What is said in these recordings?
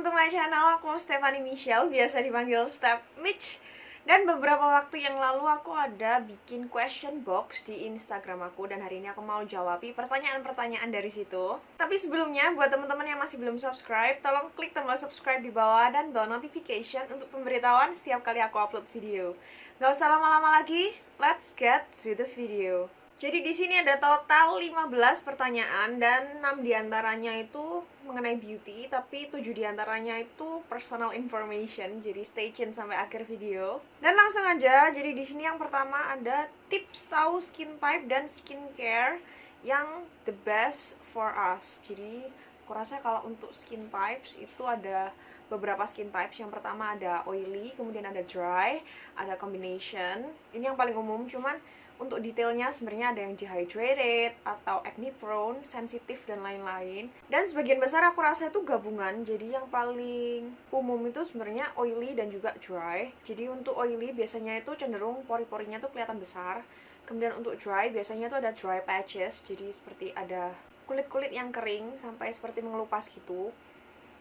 welcome to my channel. Aku Stephanie Michelle, biasa dipanggil Step Mitch. Dan beberapa waktu yang lalu aku ada bikin question box di Instagram aku. Dan hari ini aku mau jawabi pertanyaan-pertanyaan dari situ. Tapi sebelumnya, buat teman-teman yang masih belum subscribe, tolong klik tombol subscribe di bawah dan bell notification untuk pemberitahuan setiap kali aku upload video. Gak usah lama-lama lagi, let's get to the video. Jadi di sini ada total 15 pertanyaan dan 6 diantaranya itu mengenai beauty, tapi 7 diantaranya itu personal information. Jadi stay tune sampai akhir video. Dan langsung aja, jadi di sini yang pertama ada tips tahu skin type dan skincare yang the best for us. Jadi aku rasa kalau untuk skin types itu ada beberapa skin types. Yang pertama ada oily, kemudian ada dry, ada combination. Ini yang paling umum, cuman untuk detailnya sebenarnya ada yang dehydrated atau acne prone, sensitif dan lain-lain. Dan sebagian besar aku rasa itu gabungan. Jadi yang paling umum itu sebenarnya oily dan juga dry. Jadi untuk oily biasanya itu cenderung pori-porinya tuh kelihatan besar. Kemudian untuk dry biasanya itu ada dry patches. Jadi seperti ada kulit-kulit yang kering sampai seperti mengelupas gitu.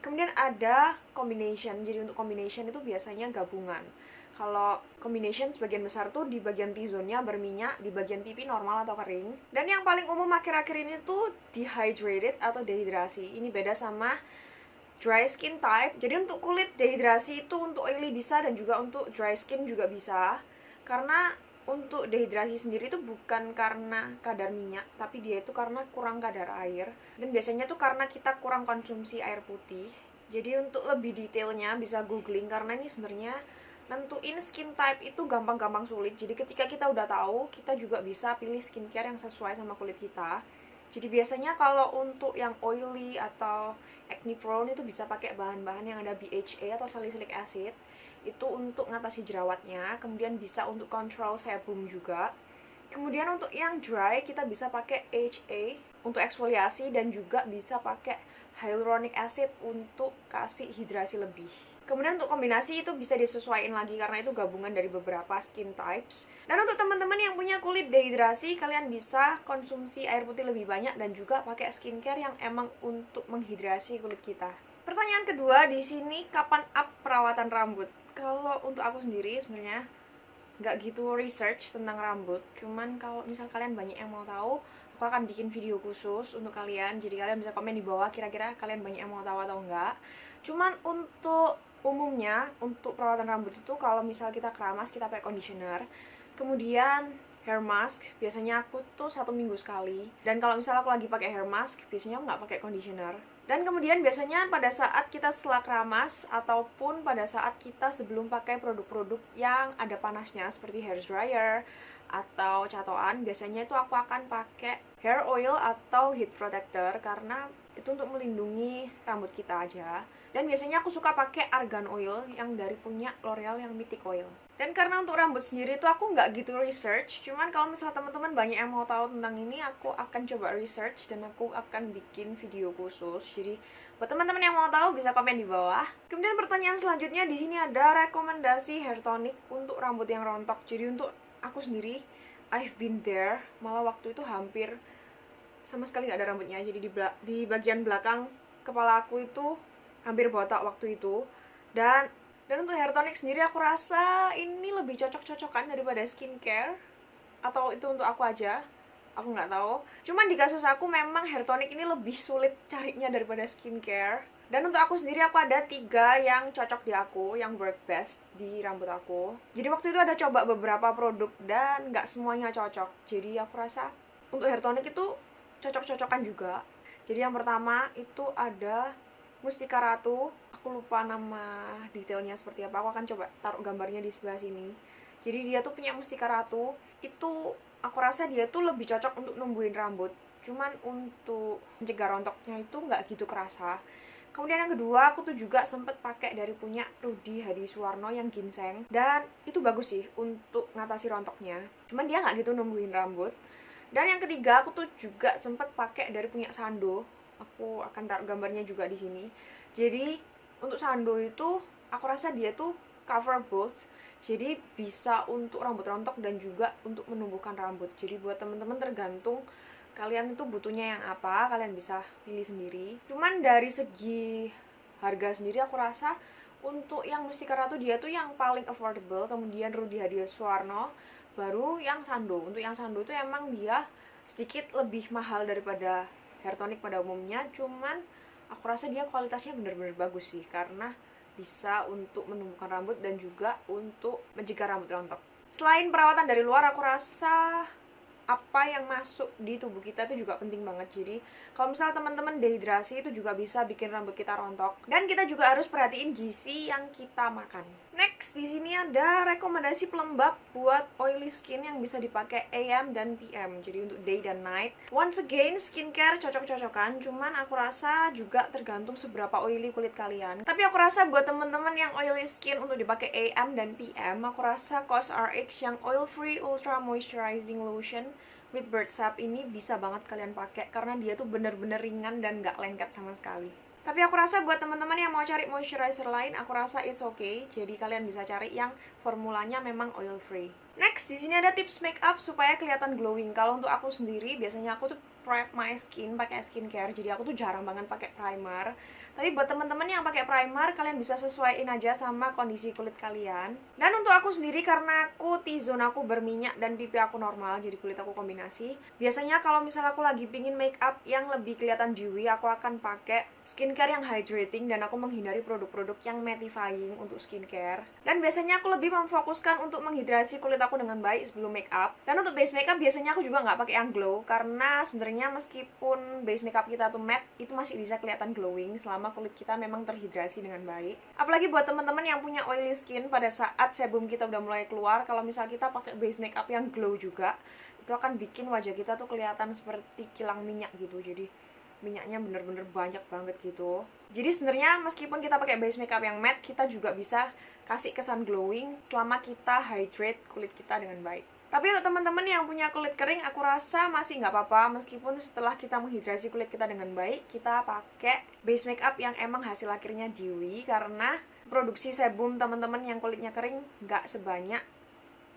Kemudian ada combination. Jadi untuk combination itu biasanya gabungan. Kalau combination sebagian besar tuh di bagian T-zone-nya berminyak, di bagian pipi normal atau kering. Dan yang paling umum akhir-akhir ini tuh dehydrated atau dehidrasi. Ini beda sama dry skin type. Jadi untuk kulit dehidrasi itu untuk oily bisa dan juga untuk dry skin juga bisa. Karena untuk dehidrasi sendiri itu bukan karena kadar minyak, tapi dia itu karena kurang kadar air. Dan biasanya tuh karena kita kurang konsumsi air putih. Jadi untuk lebih detailnya bisa googling, karena ini sebenarnya nentuin skin type itu gampang-gampang sulit. Jadi ketika kita udah tahu, kita juga bisa pilih skincare yang sesuai sama kulit kita. Jadi biasanya kalau untuk yang oily atau acne prone itu bisa pakai bahan-bahan yang ada BHA atau salicylic acid. Itu untuk ngatasi jerawatnya. Kemudian bisa untuk control sebum juga. Kemudian untuk yang dry kita bisa pakai HA untuk eksfoliasi dan juga bisa pakai hyaluronic acid untuk kasih hidrasi lebih. Kemudian untuk kombinasi itu bisa disesuaikan lagi karena itu gabungan dari beberapa skin types. Dan untuk teman-teman yang punya kulit dehidrasi, kalian bisa konsumsi air putih lebih banyak dan juga pakai skincare yang emang untuk menghidrasi kulit kita. Pertanyaan kedua di sini, kapan up perawatan rambut? Kalau untuk aku sendiri sebenarnya nggak gitu research tentang rambut. Cuman kalau misal kalian banyak yang mau tahu, aku akan bikin video khusus untuk kalian. Jadi kalian bisa komen di bawah kira-kira kalian banyak yang mau tahu atau enggak. Cuman untuk umumnya, untuk perawatan rambut itu kalau misal kita keramas, kita pakai conditioner. Kemudian hair mask, biasanya aku tuh 1 minggu sekali. Dan kalau misal aku lagi pakai hair mask, biasanya aku nggak pakai conditioner. Dan kemudian biasanya pada saat kita setelah keramas ataupun pada saat kita sebelum pakai produk-produk yang ada panasnya seperti hair dryer atau catoan, biasanya itu aku akan pakai hair oil atau heat protector karena itu untuk melindungi rambut kita aja. Dan biasanya aku suka pakai argan oil yang dari punya L'Oreal yang Mythic Oil. Dan karena untuk rambut sendiri tuh aku nggak gitu research, cuman kalau misalnya teman-teman banyak yang mau tahu tentang ini, aku akan coba research dan aku akan bikin video khusus. Jadi buat teman-teman yang mau tahu bisa komen di bawah. Kemudian pertanyaan selanjutnya di sini ada rekomendasi hair tonic untuk rambut yang rontok. Jadi untuk aku sendiri, I've been there, malah waktu itu hampir sama sekali nggak ada rambutnya. Jadi di bagian belakang kepala aku itu hampir botak waktu itu. Dan untuk hair tonic sendiri aku rasa ini lebih cocok-cocokan daripada skincare. Atau itu untuk aku aja, aku nggak tahu. Cuman di kasus aku memang hair tonic ini lebih sulit carinya daripada skincare. Dan untuk aku sendiri aku ada 3 yang cocok di aku, yang work best di rambut aku. Jadi waktu itu ada coba beberapa produk dan nggak semuanya cocok. Jadi aku rasa untuk hair tonic itu cocok-cocokan juga. Jadi yang pertama itu ada Mustika Ratu. Aku lupa nama detailnya seperti apa. Aku akan coba taruh gambarnya di sebelah sini. Jadi dia tuh punya Mustika Ratu. Itu aku rasa dia tuh lebih cocok untuk numbuhin rambut. Cuman untuk mencegah rontoknya itu nggak gitu kerasa. Kemudian yang kedua, aku tuh juga sempet pakai dari punya Rudy Hadisuwarno yang ginseng. Dan itu bagus sih untuk ngatasi rontoknya. Cuman dia nggak gitu numbuhin rambut. Dan yang ketiga, aku tuh juga sempet pakai dari punya Sando. Aku akan taruh gambarnya juga di sini. Jadi untuk Sando itu aku rasa dia tuh cover both. Jadi bisa untuk rambut rontok dan juga untuk menumbuhkan rambut. Jadi buat teman-teman tergantung kalian itu butuhnya yang apa, kalian bisa pilih sendiri. Cuman dari segi harga sendiri aku rasa untuk yang Mustika Ratu dia tuh yang paling affordable, kemudian Rudy Hadiaswarno, baru yang Sando. Untuk yang Sando itu emang dia sedikit lebih mahal daripada hair tonic pada umumnya, cuman aku rasa dia kualitasnya bener-bener bagus sih, karena bisa untuk menumbuhkan rambut dan juga untuk mencegah rambut rontok. Selain perawatan dari luar, aku rasa apa yang masuk di tubuh kita itu juga penting banget. Jadi kalau misal teman-teman dehidrasi itu juga bisa bikin rambut kita rontok. Dan kita juga harus perhatiin gizi yang kita makan. Next, di sini ada rekomendasi pelembab buat oily skin yang bisa dipakai AM dan PM. Jadi untuk day dan night. Once again, skincare cocok-cocokan, cuman aku rasa juga tergantung seberapa oily kulit kalian. Tapi aku rasa buat teman-teman yang oily skin untuk dipakai AM dan PM, aku rasa COSRX yang oil free ultra moisturizing lotion with bird sap ini bisa banget kalian pakai karena dia tuh bener-bener ringan dan gak lengket sama sekali. Tapi aku rasa buat teman-teman yang mau cari moisturizer lain, aku rasa it's okay. Jadi kalian bisa cari yang formulanya memang oil free. Next, di sini ada tips make up supaya kelihatan glowing. Kalau untuk aku sendiri, biasanya aku tuh prep my skin pakai skincare. Jadi aku tuh jarang banget pakai primer. Tapi buat teman-teman yang pakai primer, kalian bisa sesuaiin aja sama kondisi kulit kalian. Dan untuk aku sendiri, karena aku T-zone aku berminyak dan pipi aku normal, jadi kulit aku kombinasi. Biasanya kalau misalnya aku lagi pingin make up yang lebih kelihatan dewy, aku akan pakai skincare yang hydrating dan aku menghindari produk-produk yang mattifying untuk skincare. Dan biasanya aku lebih memfokuskan untuk menghidrasi kulit aku dengan baik sebelum make up. Dan untuk base makeup biasanya aku juga nggak pakai yang glow, karena sebenarnya meskipun base makeup kita tuh matte, itu masih bisa kelihatan glowing selama kulit kita memang terhidrasi dengan baik. Apalagi buat teman-teman yang punya oily skin, pada saat sebum kita udah mulai keluar, kalau misal kita pakai base makeup yang glow juga, itu akan bikin wajah kita tuh kelihatan seperti kilang minyak gitu. Jadi minyaknya bener-bener banyak banget gitu. Jadi sebenarnya meskipun kita pakai base makeup yang matte, kita juga bisa kasih kesan glowing selama kita hydrate kulit kita dengan baik. Tapi untuk teman-teman yang punya kulit kering, aku rasa masih nggak apa-apa meskipun setelah kita menghidrasi kulit kita dengan baik, kita pakai base makeup yang emang hasil akhirnya dewy, karena produksi sebum teman-teman yang kulitnya kering nggak sebanyak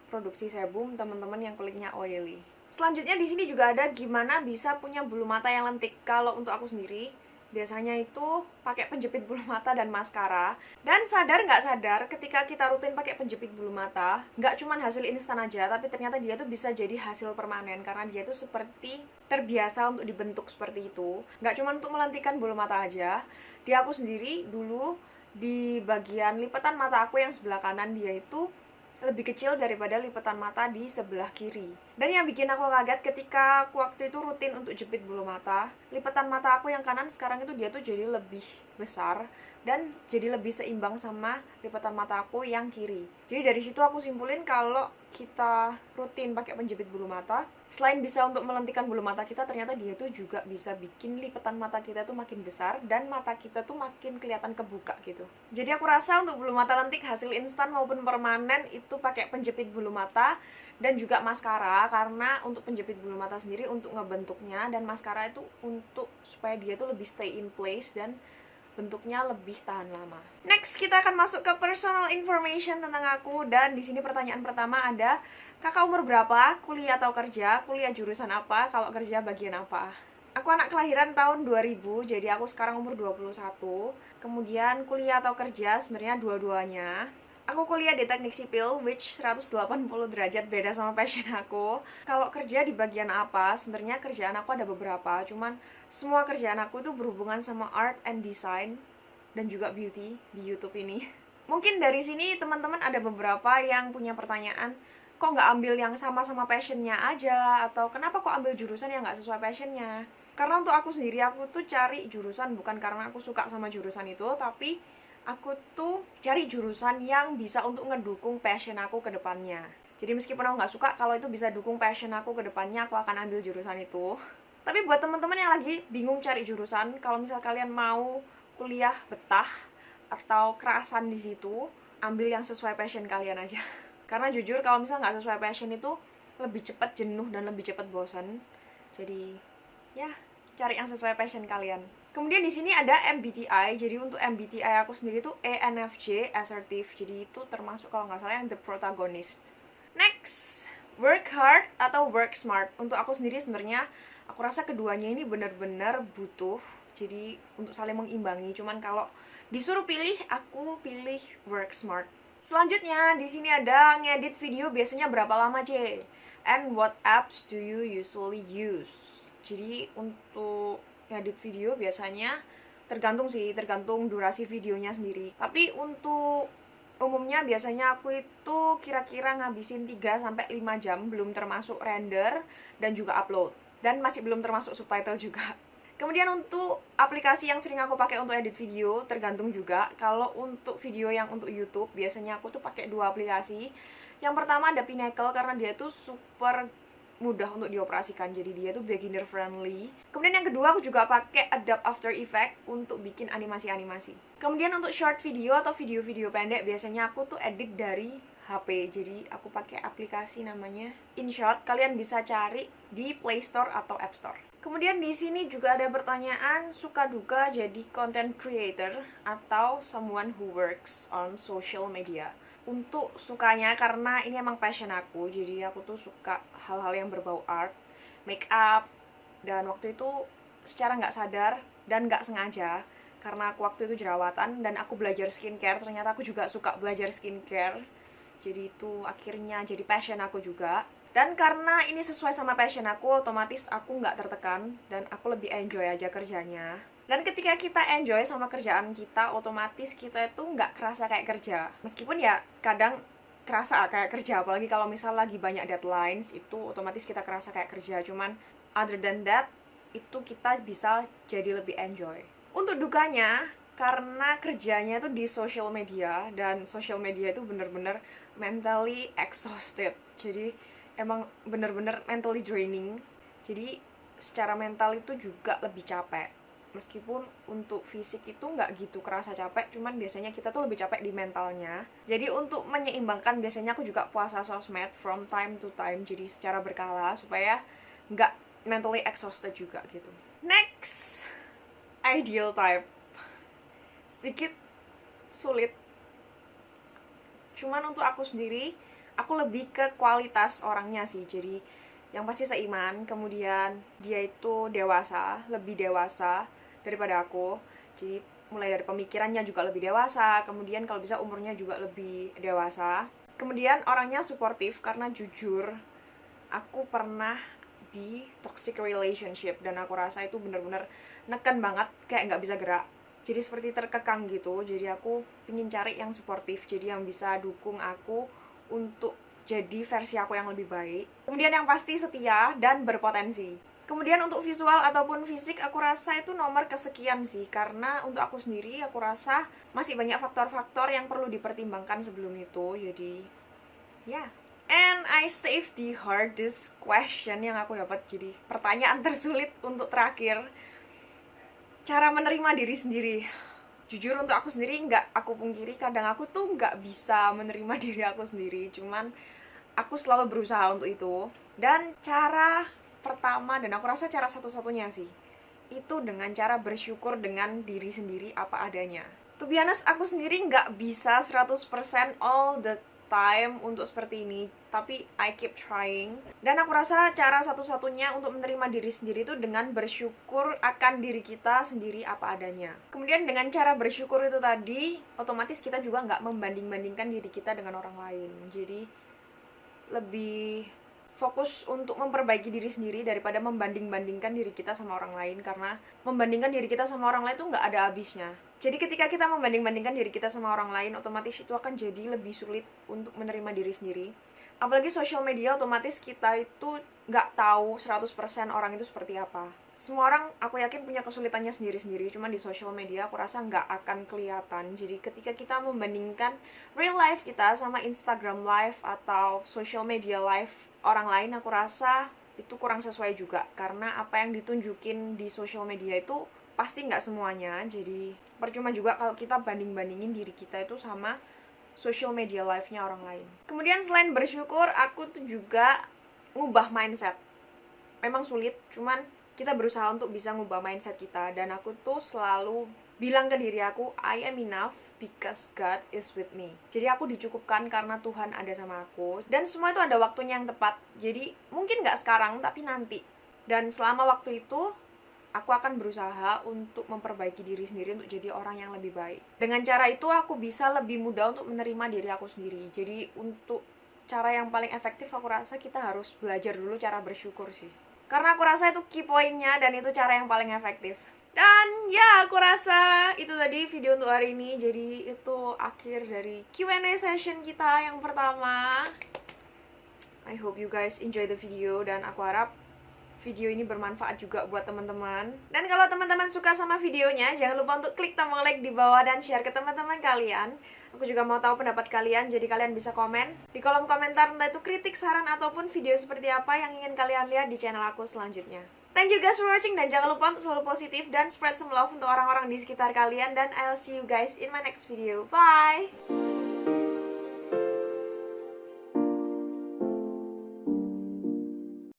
produksi sebum teman-teman yang kulitnya oily. Selanjutnya di sini juga ada gimana bisa punya bulu mata yang lentik. Kalau untuk aku sendiri, biasanya itu pakai penjepit bulu mata dan maskara. Dan sadar nggak sadar, ketika kita rutin pakai penjepit bulu mata, nggak cuma hasil instan aja, tapi ternyata dia tuh bisa jadi hasil permanen. Karena dia tuh seperti terbiasa untuk dibentuk seperti itu. Nggak cuma untuk melentikkan bulu mata aja. Di aku sendiri, dulu di bagian lipatan mata aku yang sebelah kanan, dia itu lebih kecil daripada lipatan mata di sebelah kiri. Dan yang bikin aku kaget ketika aku waktu itu rutin untuk jepit bulu mata, lipatan mata aku yang kanan sekarang itu dia tuh jadi lebih besar dan jadi lebih seimbang sama lipatan mata aku yang kiri. Jadi dari situ aku simpulin kalau kita rutin pakai penjepit bulu mata, selain bisa untuk melentikan bulu mata kita, ternyata dia tuh juga bisa bikin lipatan mata kita tuh makin besar dan mata kita tuh makin kelihatan kebuka gitu. Jadi aku rasa untuk bulu mata lentik hasil instan maupun permanen itu pakai penjepit bulu mata dan juga maskara, karena untuk penjepit bulu mata sendiri untuk ngebentuknya dan maskara itu untuk supaya dia tuh lebih stay in place dan bentuknya lebih tahan lama. Next, kita akan masuk ke personal information tentang aku, dan di sini pertanyaan pertama ada, kakak umur berapa, kuliah atau kerja, kuliah jurusan apa, kalau kerja bagian apa? Aku anak kelahiran tahun 2000, jadi aku sekarang umur 21. Kemudian kuliah atau kerja sebenarnya dua-duanya. Aku kuliah di teknik sipil, which 180 derajat beda sama passion aku. Kalau kerja di bagian apa, sebenarnya kerjaan aku ada beberapa, cuman semua kerjaan aku itu berhubungan sama art and design dan juga beauty di YouTube ini. Mungkin dari sini teman-teman ada beberapa yang punya pertanyaan, kok nggak ambil yang sama-sama passionnya aja, atau kenapa kok ambil jurusan yang nggak sesuai passionnya. Karena untuk aku sendiri, aku tuh cari jurusan bukan karena aku suka sama jurusan itu, tapi aku tuh cari jurusan yang bisa untuk ngedukung passion aku ke depannya. Jadi meskipun aku nggak suka, kalau itu bisa dukung passion aku ke depannya, aku akan ambil jurusan itu. Tapi buat teman-teman yang lagi bingung cari jurusan, kalau misal kalian mau kuliah betah atau kerasan di situ, ambil yang sesuai passion kalian aja. Karena jujur kalau misal nggak sesuai passion itu lebih cepat jenuh dan lebih cepat bosan. Jadi ya, cari yang sesuai passion kalian. Kemudian di sini ada MBTI. Jadi untuk MBTI aku sendiri tuh ENFJ, assertive. Jadi itu termasuk kalau nggak salah yang the protagonist. Next, work hard atau work smart. Untuk aku sendiri sebenarnya aku rasa keduanya ini benar-benar butuh. Jadi untuk saling mengimbangi. Cuman kalau Disuruh pilih, aku pilih work smart. Selanjutnya di sini ada ngedit video biasanya berapa lama, C? And what apps do you usually use? Jadi untuk ngedit video biasanya tergantung sih, tergantung durasi videonya sendiri. Tapi untuk umumnya biasanya aku itu kira-kira ngabisin 3-5 jam, belum termasuk render dan juga upload. Dan masih belum termasuk subtitle juga. Kemudian untuk aplikasi yang sering aku pakai untuk edit video tergantung juga. Kalau untuk video yang untuk YouTube biasanya aku tuh pakai 2 aplikasi. Yang pertama ada Pinnacle karena dia tuh super mudah untuk dioperasikan, jadi dia tuh beginner friendly. Kemudian yang kedua aku juga pakai Adobe After Effects untuk bikin animasi-animasi. Kemudian untuk short video atau video-video pendek biasanya aku tuh edit dari HP. Jadi aku pakai aplikasi namanya InShot. Kalian bisa cari di Play Store atau App Store. Kemudian di sini juga ada pertanyaan suka duka jadi content creator atau someone who works on social media. Untuk sukanya karena ini emang passion aku, jadi aku tuh suka hal-hal yang berbau art, make up, dan waktu itu secara nggak sadar dan nggak sengaja karena aku waktu itu jerawatan dan aku belajar skincare, ternyata aku juga suka belajar skincare, jadi itu akhirnya jadi passion aku juga. Dan karena ini sesuai sama passion aku, otomatis aku nggak tertekan dan aku lebih enjoy aja kerjanya. Dan ketika kita enjoy sama kerjaan kita, otomatis kita itu nggak kerasa kayak kerja. Meskipun ya kadang kerasa kayak kerja, apalagi kalau misal lagi banyak deadlines, itu otomatis kita kerasa kayak kerja. Cuman other than that, itu kita bisa jadi lebih enjoy. Untuk dukanya, karena kerjanya itu di social media, dan social media itu bener-bener mentally exhausted. Jadi emang bener-bener mentally draining. Jadi secara mental itu juga lebih capek. Meskipun untuk fisik itu nggak gitu kerasa capek, cuman biasanya kita tuh lebih capek di mentalnya. Jadi untuk menyeimbangkan biasanya aku juga puasa sosmed from time to time, jadi secara berkala supaya nggak mentally exhausted juga gitu. Next, ideal type. Sedikit sulit. Cuman untuk aku sendiri, aku lebih ke kualitas orangnya sih. Jadi yang pasti seiman, kemudian dia itu dewasa, lebih dewasa daripada aku. Jadi mulai dari pemikirannya juga lebih dewasa, kemudian kalau bisa umurnya juga lebih dewasa. Kemudian orangnya suportif karena jujur aku pernah di toxic relationship dan aku rasa itu bener-bener neken banget, kayak nggak bisa gerak. Jadi seperti terkekang gitu. Jadi aku ingin cari yang suportif, jadi yang bisa dukung aku untuk jadi versi aku yang lebih baik. Kemudian yang pasti setia dan berpotensi. Kemudian untuk visual ataupun fisik aku rasa itu nomor kesekian sih. Karena untuk aku sendiri aku rasa masih banyak faktor-faktor yang perlu dipertimbangkan sebelum itu. Jadi ya. And I saved the hardest question yang aku dapat. Jadi pertanyaan tersulit untuk terakhir. Cara menerima diri sendiri. Jujur untuk aku sendiri nggak aku pungkiri, kadang aku tuh nggak bisa menerima diri aku sendiri. Cuman aku selalu berusaha untuk itu. Dan cara pertama, dan aku rasa cara satu-satunya sih, itu dengan cara bersyukur dengan diri sendiri apa adanya. To be honest, aku sendiri nggak bisa 100% all the time untuk seperti ini, tapi I keep trying. Dan aku rasa cara satu-satunya untuk menerima diri sendiri itu dengan bersyukur akan diri kita sendiri apa adanya. Kemudian dengan cara bersyukur itu tadi, otomatis kita juga nggak membanding-bandingkan diri kita dengan orang lain. Jadi lebih fokus untuk memperbaiki diri sendiri daripada membanding-bandingkan diri kita sama orang lain, karena membandingkan diri kita sama orang lain itu nggak ada habisnya. Jadi ketika kita membanding-bandingkan diri kita sama orang lain, otomatis itu akan jadi lebih sulit untuk menerima diri sendiri. Apalagi social media, otomatis kita itu nggak tahu 100% orang itu seperti apa. Semua orang aku yakin punya kesulitannya sendiri-sendiri, cuman di social media aku rasa nggak akan kelihatan. Jadi ketika kita membandingkan real life kita sama Instagram live atau social media live orang lain, aku rasa itu kurang sesuai juga. Karena apa yang ditunjukin di social media itu pasti nggak semuanya. Jadi percuma juga kalau kita banding-bandingin diri kita itu sama social media live-nya orang lain. Kemudian selain bersyukur, aku tuh juga ngubah mindset. Memang sulit, cuman kita berusaha untuk bisa ngubah mindset kita. Dan aku tuh selalu bilang ke diri aku, I am enough because God is with me. Jadi aku dicukupkan karena Tuhan ada sama aku. Dan semua itu ada waktunya yang tepat. Jadi mungkin nggak sekarang, tapi nanti. Dan selama waktu itu, aku akan berusaha untuk memperbaiki diri sendiri untuk jadi orang yang lebih baik. Dengan cara itu aku bisa lebih mudah untuk menerima diri aku sendiri. Jadi untuk cara yang paling efektif aku rasa kita harus belajar dulu cara bersyukur sih. Karena aku rasa itu key point-nya dan itu cara yang paling efektif. Dan ya, aku rasa itu tadi video untuk hari ini. Jadi itu akhir dari Q&A session kita yang pertama. I hope you guys enjoy the video dan aku harap video ini bermanfaat juga buat teman-teman. Dan kalau teman-teman suka sama videonya, jangan lupa untuk klik tombol like di bawah dan share ke teman-teman kalian. Aku juga mau tahu pendapat kalian, jadi kalian bisa komen di kolom komentar, entah itu kritik, saran, ataupun video seperti apa yang ingin kalian lihat di channel aku selanjutnya. Thank you guys for watching, dan jangan lupa untuk selalu positif dan spread some love untuk orang-orang di sekitar kalian. Dan I'll see you guys in my next video. Bye!